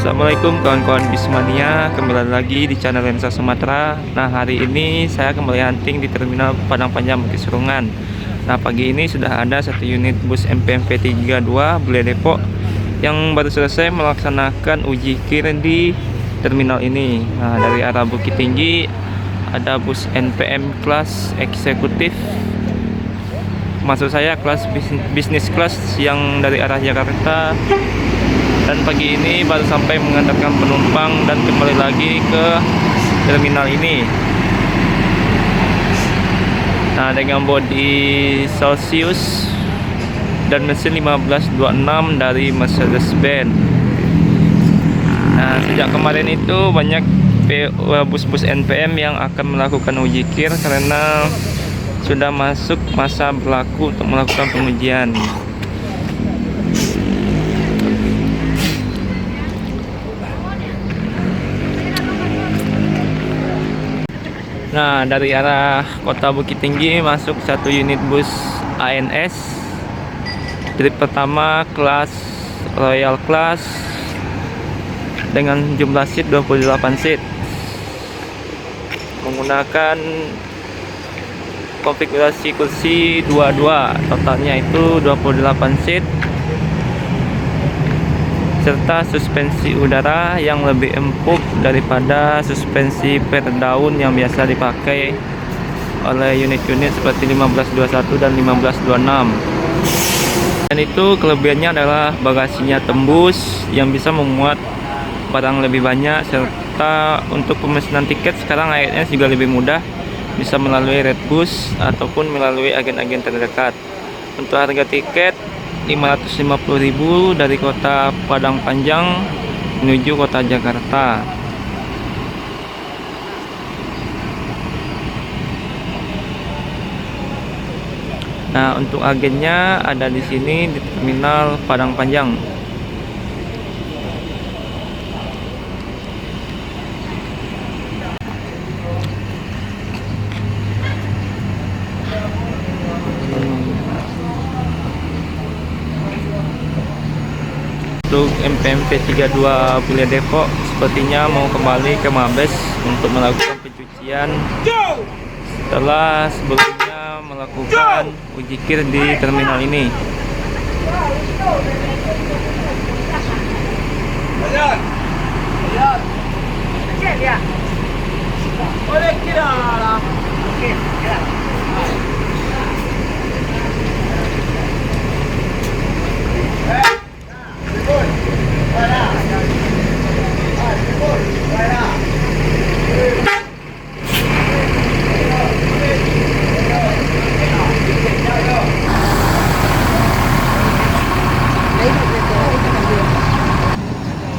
Assalamualaikum kawan-kawan Bismania, kembali lagi di channel Lensa Sumatera. Nah, hari ini saya kembali hunting di Terminal Padang Panjang Bukit Serungan. Nah, pagi ini sudah ada satu unit bus MPMV 32 Bule Depok yang baru selesai melaksanakan uji kir di terminal ini. Nah, dari arah Bukit Tinggi ada bus NPM kelas eksekutif, maksud saya kelas bisnis kelas yang dari arah Jakarta, dan pagi ini baru sampai mengantarkan penumpang dan kembali lagi ke terminal ini. Nah, dengan bodi Celsius dan mesin 1526 dari Mercedes-Benz. Nah, sejak kemarin itu banyak bus-bus NPM yang akan melakukan uji kir karena sudah masuk masa berlaku untuk melakukan pengujian. Nah, dari arah kota Bukit Tinggi masuk satu unit bus ANS trip pertama kelas Royal Class dengan jumlah seat 28 seat menggunakan konfigurasi kursi 22, totalnya itu 28 seat serta suspensi udara yang lebih empuk daripada suspensi per daun yang biasa dipakai oleh unit-unit seperti 1521 dan 1526. Dan itu kelebihannya adalah bagasinya tembus yang bisa memuat barang lebih banyak, serta untuk pemesanan tiket sekarang ANS juga lebih mudah, bisa melalui Redbus ataupun melalui agen-agen terdekat. Untuk harga tiket 550.000 dari kota Padang Panjang menuju kota Jakarta. Nah, untuk agennya ada di sini di Terminal Padang Panjang. Untuk MPMV 32 Bule Depok sepertinya mau kembali ke Mabes untuk melakukan pencucian setelah sebelumnya melakukan uji kir di terminal ini.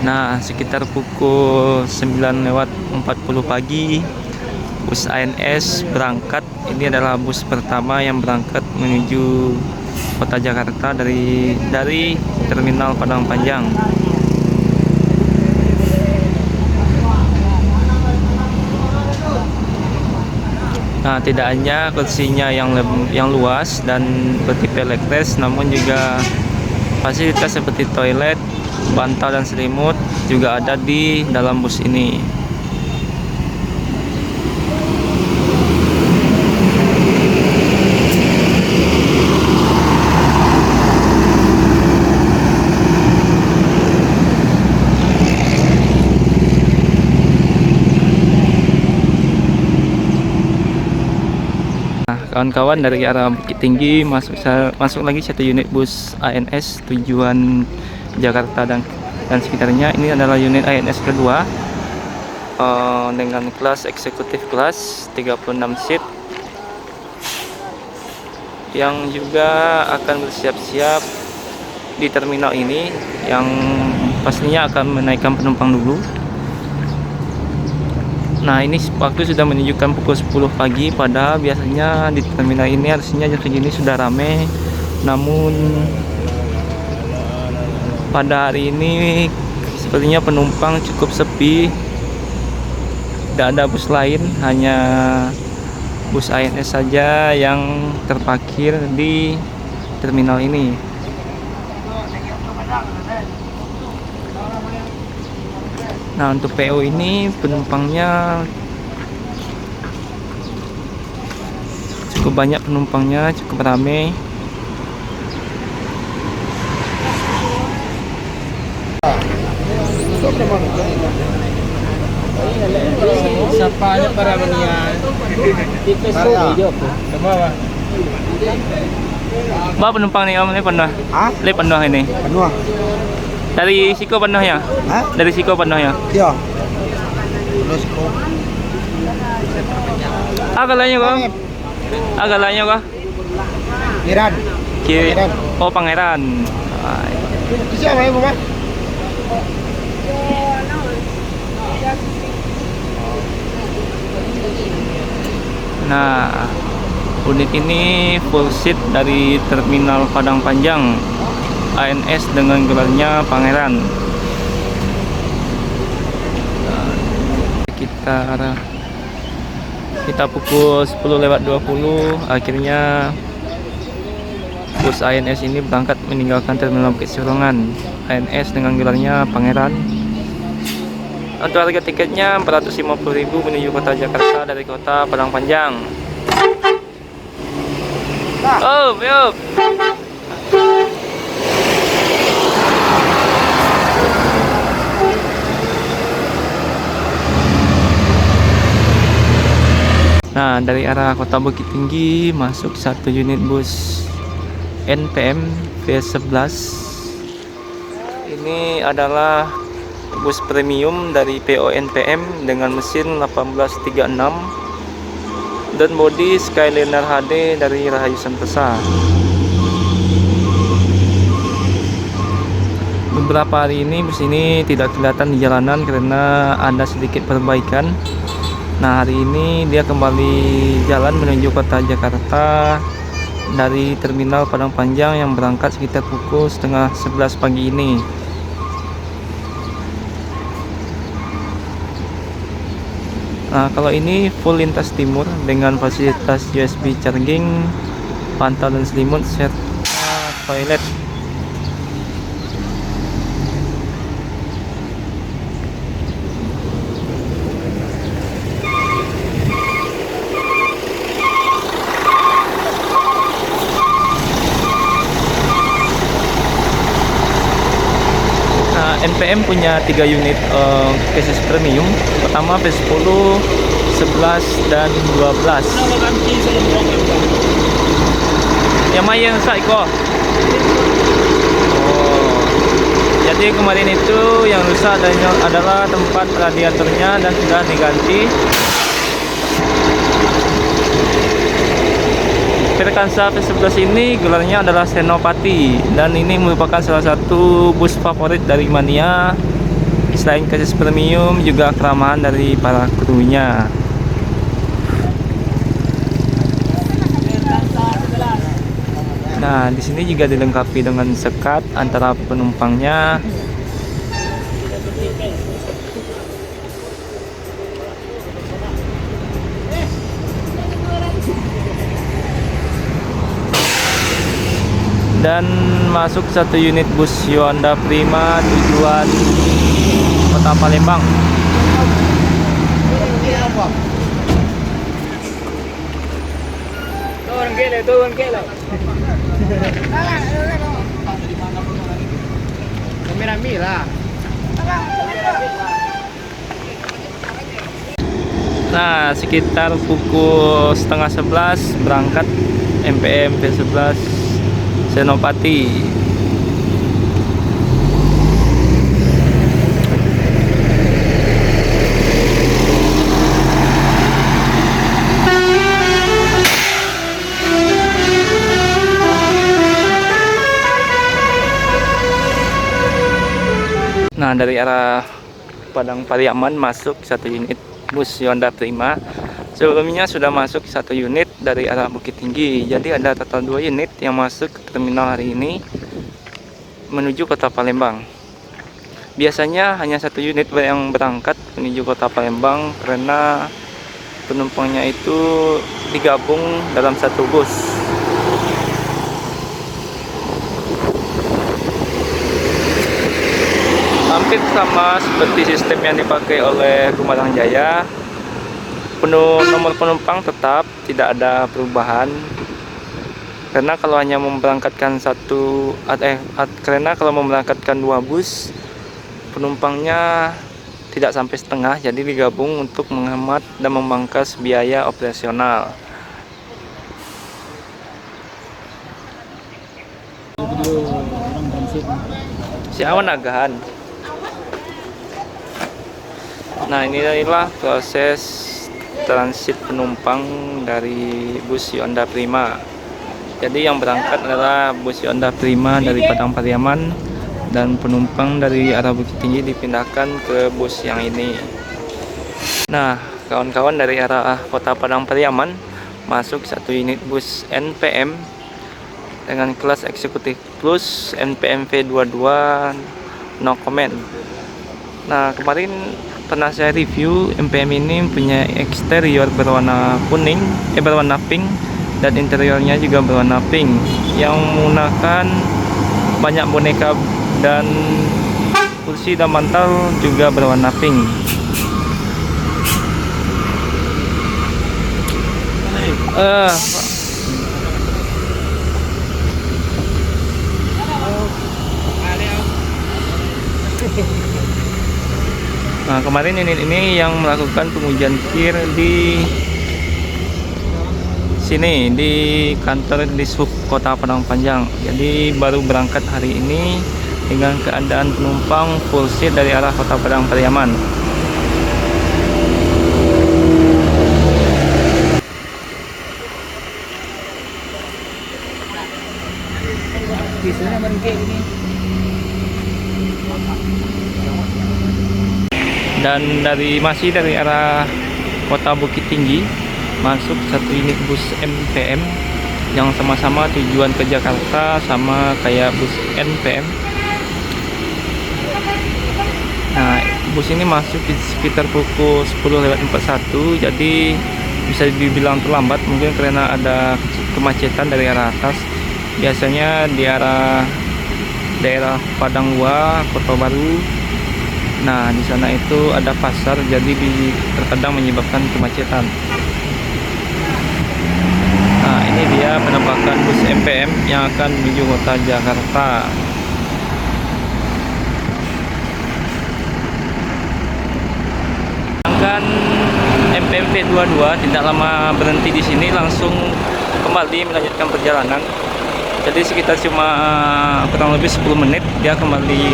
Nah, sekitar pukul 9:40 pagi bus ANS berangkat. Ini adalah bus pertama yang berangkat menuju kota Jakarta dari Terminal Padang Panjang. Nah, tidak hanya kursinya yang luas dan bertipe legless, namun juga fasilitas seperti toilet, bantal dan selimut juga ada di dalam bus ini. Nah, kawan-kawan, dari arah Bukit Tinggi masuk lagi satu unit bus ANS tujuan Jakarta dan sekitarnya. Ini adalah unit ANS kedua dengan kelas eksekutif kelas 36 seat yang juga akan bersiap-siap di terminal ini, yang pastinya akan menaikkan penumpang dulu. Nah, ini waktu sudah menunjukkan pukul 10 pagi, padahal biasanya di terminal ini harusnya jam segini sudah ramai. Namun pada hari ini sepertinya penumpang cukup sepi. Tidak ada bus lain, hanya bus ANS saja yang terparkir di terminal ini. Nah, untuk PO ini penumpangnya cukup banyak, penumpangnya cukup ramai. Siapanya para benian? Mbak, penumpang nih om ini penuh. Hah? Ini penuh ini. Penuh? Dari Siko penuh ya? Hah? Dari Siko penuh ya? Iya. Terus kok? Galanya kok? Galanya kok? Iran. Kiri. Pangeran. Oh, Pangeran. Siapa ya, Bapak? Nah, unit ini full seat dari Terminal Padang Panjang ANS dengan gelarnya Pangeran. Nah, kita pukul 10:20 akhirnya bus ANS ini berangkat meninggalkan Terminal Bukit Sirungan ANS dengan gelarnya Pangeran. Untuk harga tiketnya 450.000 menuju kota Jakarta dari kota Padang Panjang. Yup. Nah, dari arah Kota Bukit Tinggi masuk satu unit bus NPM V11. Ini adalah bus premium dari PO NPM dengan mesin 1836 dan bodi Skyliner HD dari Rahayu Santesa. Beberapa hari ini bus ini tidak kelihatan di jalanan karena ada sedikit perbaikan. Nah, hari ini dia kembali jalan menuju kota Jakarta dari Terminal Padang Panjang yang berangkat sekitar pukul setengah 11 pagi ini. Nah, kalau ini full lintas timur dengan fasilitas USB charging, pantau dan selimut serta toilet. NPM punya 3 unit cases premium. Pertama V10, 11 dan 12. Yang mana yang rusak kok? Oh. Jadi kemarin itu yang rusak adalah tempat radiatornya dan sudah diganti. Perkansa V11 ini gelarnya adalah Senopati dan ini merupakan salah satu bus favorit dari Mania. Selain chassis premium juga keramahan dari para krunya. Nah, di sini juga dilengkapi dengan sekat antara penumpangnya. Dan masuk satu unit bus Yuanda Prima tujuan kota Palembang. Turun kele. Kamera mila. Nah, sekitar pukul setengah 11 berangkat NPM V11 Senopati. Nah, dari arah Padang Pariaman masuk satu unit bus Yuanda Prima. Sebelumnya sudah masuk satu unit dari arah Bukit Tinggi. Jadi ada total 2 unit yang masuk ke terminal hari ini menuju kota Palembang. Biasanya hanya satu unit yang berangkat menuju kota Palembang karena penumpangnya itu digabung dalam satu bus. hampir sama seperti sistem yang dipakai oleh Gumarang Jaya. Nomor penumpang tetap tidak ada perubahan. Karena kalau hanya memberangkatkan karena kalau memberangkatkan 2 bus, penumpangnya tidak sampai setengah, jadi digabung untuk menghemat dan memangkas biaya operasional. Si awan agahan. Nah, inilah proses transit penumpang dari bus Yonda Prima. Jadi yang berangkat adalah bus Yonda Prima dari Padang Pariaman, dan penumpang dari arah Bukit Tinggi dipindahkan ke bus yang ini. Nah, kawan-kawan, dari arah kota Padang Pariaman masuk satu unit bus NPM dengan kelas eksekutif plus NPM V22, no comment. Nah, kemarin pernah saya review NPM ini punya eksterior berwarna berwarna pink, dan interiornya juga berwarna pink yang menggunakan banyak boneka, dan kursi dan bantal juga berwarna pink. Nah, kemarin ini yang melakukan pengujian kir di sini di kantor Dishub Kota Padang Panjang. Jadi baru berangkat hari ini dengan keadaan penumpang full seat dari arah Kota Padang Pariaman. Dan masih dari arah Kota Bukit Tinggi masuk satu unit bus MPM yang sama-sama tujuan ke Jakarta, sama kayak bus NPM. Nah, bus ini masuk di sekitar pukul 10:41, jadi bisa dibilang terlambat, mungkin karena ada kemacetan dari arah atas. Biasanya di arah daerah Padang Wua, Kota Baru. Nah, di sana itu ada pasar, jadi terkadang menyebabkan kemacetan. Nah, ini dia penampakan bus MPM yang akan menuju kota Jakarta. Sedangkan MPM V22 tidak lama berhenti di sini, langsung kembali melanjutkan perjalanan. Jadi sekitar cuma kurang lebih 10 menit dia kembali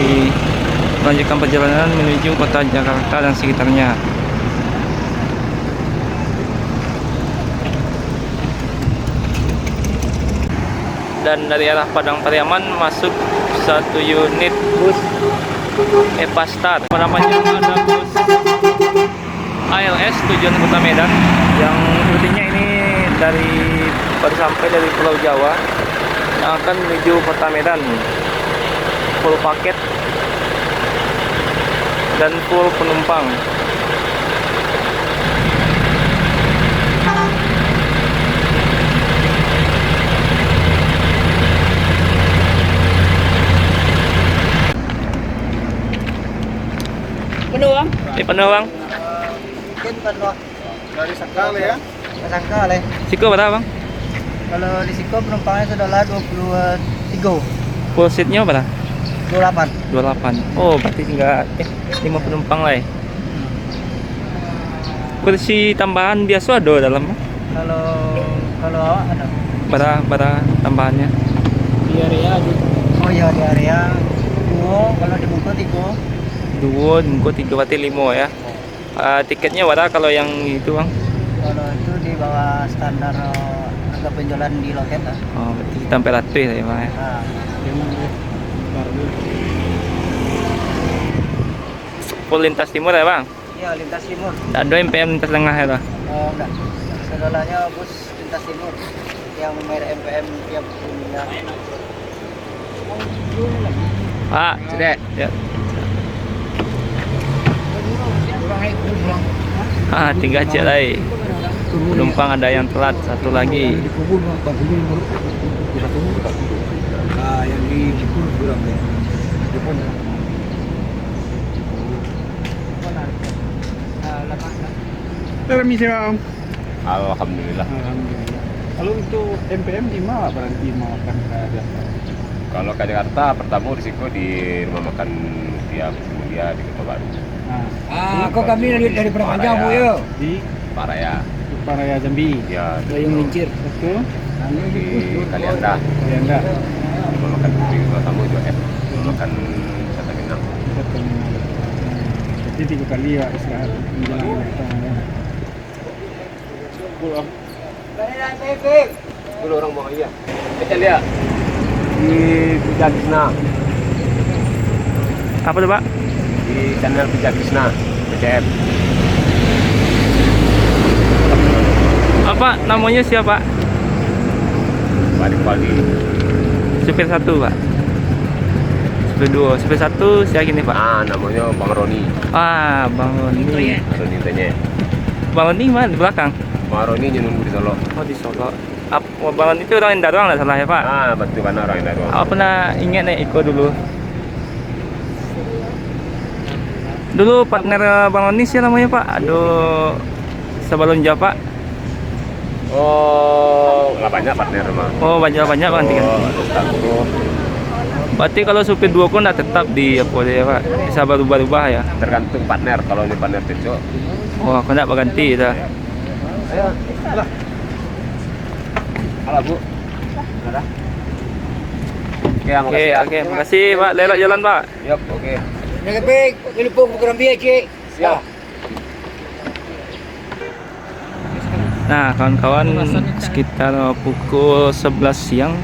melanjutkan perjalanan menuju kota Jakarta dan sekitarnya. Dan dari arah Padang Pariaman masuk satu unit bus Epastar. Padang Panjang ada bus ALS tujuan kota Medan, yang rutenya ini baru sampai dari Pulau Jawa, yang akan menuju kota Medan. Full paket dan full penumpang. Penuh bang? Penuh bang? Mungkin penuh. Dari Sangkal ya? Sangkal ya. Siko berapa bang? Kalau di Siko penumpangnya sudah 23. Full seatnya berapa? 28. 28. Oh, berarti tinggal 5 penumpang lah ya. Kursi tambahan biasa ada dalam? Kalau awak ada. Bara tambahannya. Di area gitu. Oh iya, di area. Kalau di Bungkut 3. 2, Bungkut 3, berarti 5 ya. Tiketnya berapa kalau yang itu bang? Kalau itu di bawah standar harga penjualan di loket lah. Oh, berarti sampai ratus ya bang ya. Nah, Full lintas timur ya bang? iya, lintas timur. Tidak ada MPM lintas tengah ya bang? Oh enggak, segalanya bus lintas timur yang merek MPM tiap punya. Pak, sudah ya. Tinggal cek lagi. Penumpang ada yang telat, satu lagi. Yang di Jepun kurang ya. Permisi Om. Alhamdulillah. Alhamdulillah. Kalau untuk MPM di mana berarti mau akan ke Kalau ke Jakarta pertama risiko di rumah makan dia di Kota Baru. Kok kami dari Prapanjang Bu ya? Di Paraya. Paraya Jambi. Ya, Yang lincir. Betul. di Kalianda. Kalianda. Rumah makan di rumah tamu juga ya. Rumah makan Wisata Minang. Jadi 3 kali ya istirahat menjelang ya. Pulang. Dulu orang mau iya. Kita lihat di Pijak Krishna. Apa tuh Pak? Di channel Pijak Krishna PCM. Apa namanya siapa? Balik pagi. Supir 1 Pak. Supir 2, supir 1 siapa gini Pak? Namanya Bang Roni. Bang Roni. Roni tanya. Bang Roni mana di belakang? Bang Roni nunggu di Solo. Oh di Solo. Bang Roni itu orang Indah doang nggak salah ya Pak? Betul kan orang yang dari Apa pernah ingat nih Iko dulu? Dulu partner Bang Roni siapa namanya Pak? Aduh, sebelum Pak. Oh, nggak banyak partner mah. Oh banyak Bang Tiga. Ada Stangkro. Berarti kalau supir 2 kok nggak tetap di apa ya Pak? Bisa berubah-ubah ya? Tergantung partner. Kalau ini partner cocok. Oh aku nggak berganti dah. Ayo, lah. Halo Bu. Ada? Oke, makasih Pak. Lelok jalan Pak. Yap, oke. Jaga baik, telepon program biaya Cik. Siap. Nah kawan-kawan sekitar pukul 11 siang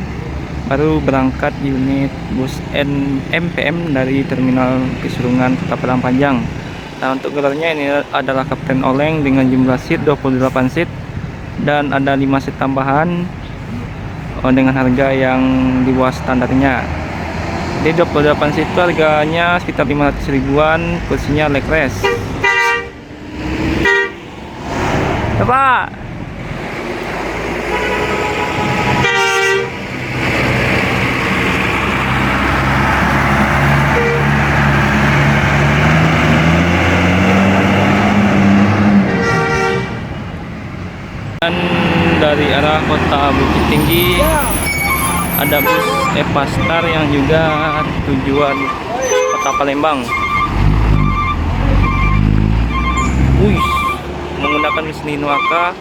baru berangkat unit bus MPM dari Terminal Kisurungan Kota Padang Panjang. Nah untuk gelarnya ini adalah Kapten Oleng dengan jumlah seat 28 seat dan ada 5 seat tambahan dengan harga yang di bawah standarnya. Jadi 28 seat itu harganya sekitar 500 ribuan, kursinya leg rest. Pak. Dan dari arah kota Bukit Tinggi ada bus Epastar yang juga tujuan kota Palembang. Wih, menggunakan mesin Inuaka.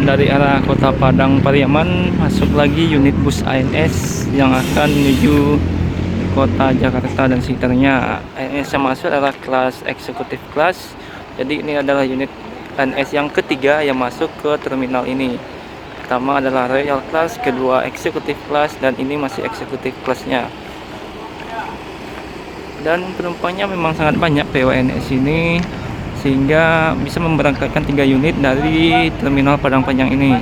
Dari arah kota Padang Pariaman masuk lagi unit bus ANS yang akan menuju kota Jakarta dan sekitarnya. ANS yang masuk adalah kelas eksekutif kelas. Jadi ini adalah unit ANS yang ketiga yang masuk ke terminal ini. Pertama adalah Royal Class, kedua eksekutif kelas, dan ini masih eksekutif kelasnya. Dan penumpangnya memang sangat banyak PWNS ini, sehingga bisa memberangkatkan 3 unit dari terminal Padang Panjang ini.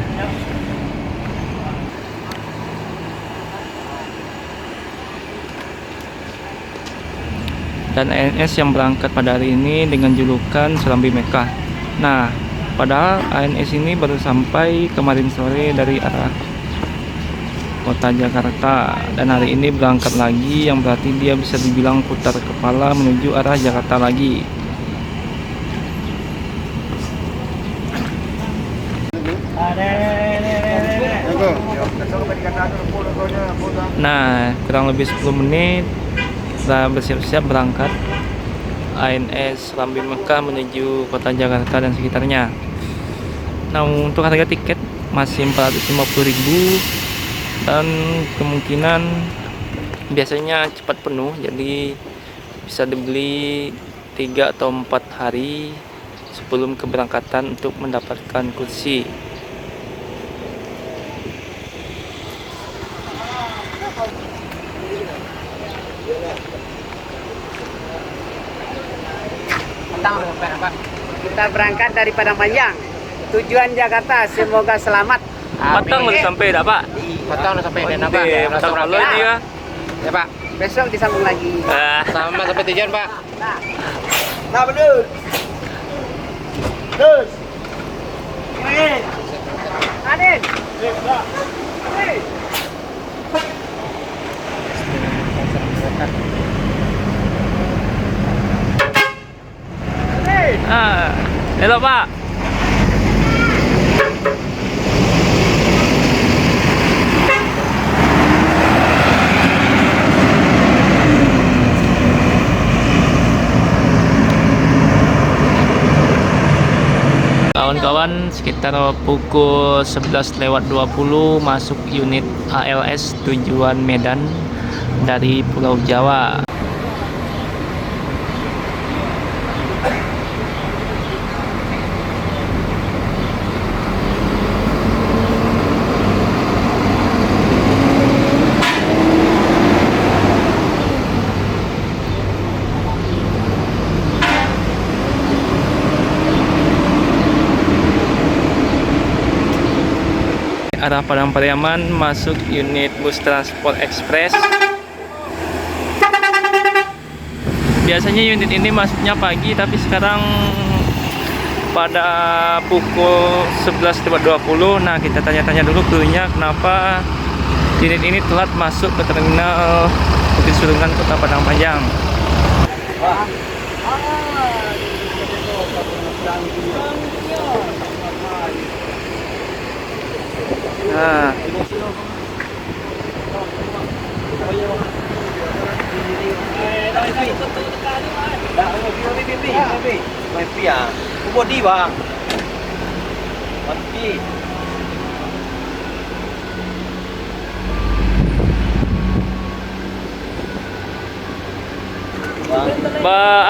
Dan ANS yang berangkat pada hari ini dengan julukan Serambi Mekah. Nah, padahal ANS ini baru sampai kemarin sore dari arah kota Jakarta, dan hari ini berangkat lagi, yang berarti dia bisa dibilang putar kepala menuju arah Jakarta lagi. Nah, kurang lebih 10 menit kita bersiap-siap berangkat ANS Serambi Mekah menuju kota Jakarta dan sekitarnya. Nah untuk harga tiket masih 450.000 dan kemungkinan biasanya cepat penuh, jadi bisa dibeli 3 atau 4 hari sebelum keberangkatan untuk mendapatkan kursi. Kita berangkat dari Padang Panjang, tujuan Jakarta, semoga selamat. Patang udah sampai dah Pak? Patang udah sampai dan apa? Patang kalau ini ya. Ya Pak, besok disambung lagi. Sama sampai tujuan Pak. Nah bener. Terus. Adin. Adin. Halo Pak. Kawan-kawan, sekitar pukul 11:20 masuk unit ALS tujuan Medan dari Pulau Jawa. Arah Padang Pariaman masuk unit bus transport ekspres. Biasanya unit ini masuknya pagi, tapi sekarang pada pukul 11:20. Nah, kita tanya-tanya dulu krunya kenapa unit ini telat masuk ke terminal Bukit Surungan Kota Padang Panjang. Nah,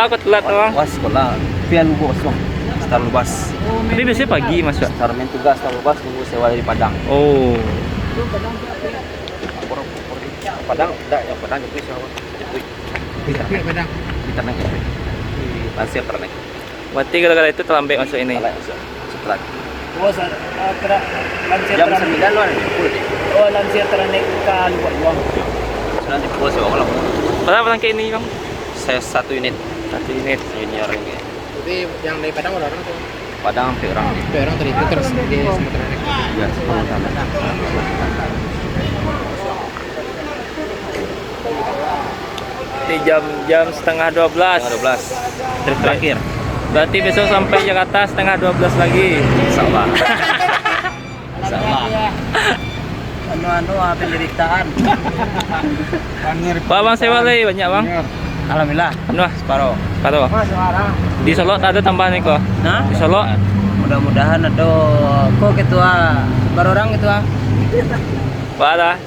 aku telat bang. Bos sekolah. Pian bos bang. Star Lubas. Ini biasanya pagi masuk. Star main tugas Star Lubas tunggu sewa dari Padang. Oh, Padang, enggak yang Padang itu siapa? Itu Padang. Kita naik itu. Pasir pernah naik. berarti gara-gara itu terlambat masuk ini. Setelah Oh, lansia jam teranik. 9 loh, 10 deh. Oh, lansia teranik ke luar uang. Sudah di pos sewa malam. Berapa berangkat ini bang? Saya satu unit. Satu unit. Junior ini. Jadi yang dari Padang orang tuh. Padang sampai orang. Orang tadi itu terus di Sumatera. Ya, sepuluh sama. Di jam setengah 12. 12. Trip terakhir. Berarti besok sampai Jakarta setengah 12 lagi. Sama. Sama. Anu penderitaan. Pak bang sewa lagi banyak bang. Alhamdulillah. Anu ah, Separuh. karo. Di Solo ada tambahan nih kok. Nah, Di Solo mudah-mudahan ada kok ketua baru orang ketua. Pak ada.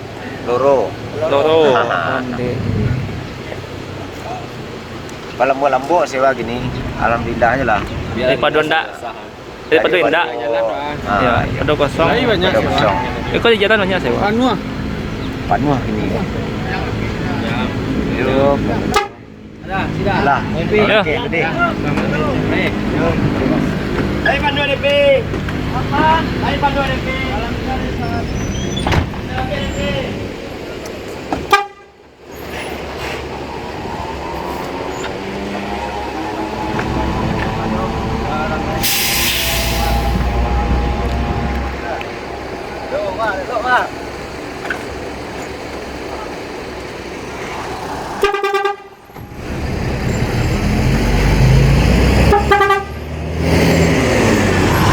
Loro. Loro. Lambo sewa gini. Alhamdulillah aja lah. Daripada ndak. Daripada ndak. Ya, ada kosong. Ada kosong. Kok di jalan banyak sewa. Panuh ini. Yuk. Lah. Ayo. Oke, gede. Hai Pandu DP. Apa? Hai Pandu DP.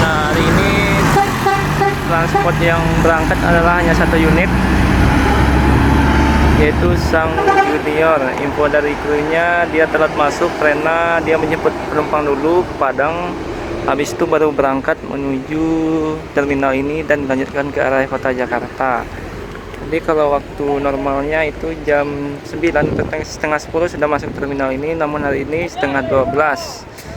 Nah, hari ini transport yang berangkat adalah hanya satu unit, yaitu Sang Junior. Info dari krunya, dia telat masuk karena dia menjemput penumpang dulu ke Padang, habis itu baru berangkat menuju terminal ini dan melanjutkan ke arah kota Jakarta. Jadi kalau waktu normalnya itu jam 9 atau setengah 10 sudah masuk terminal ini, namun hari ini setengah 12.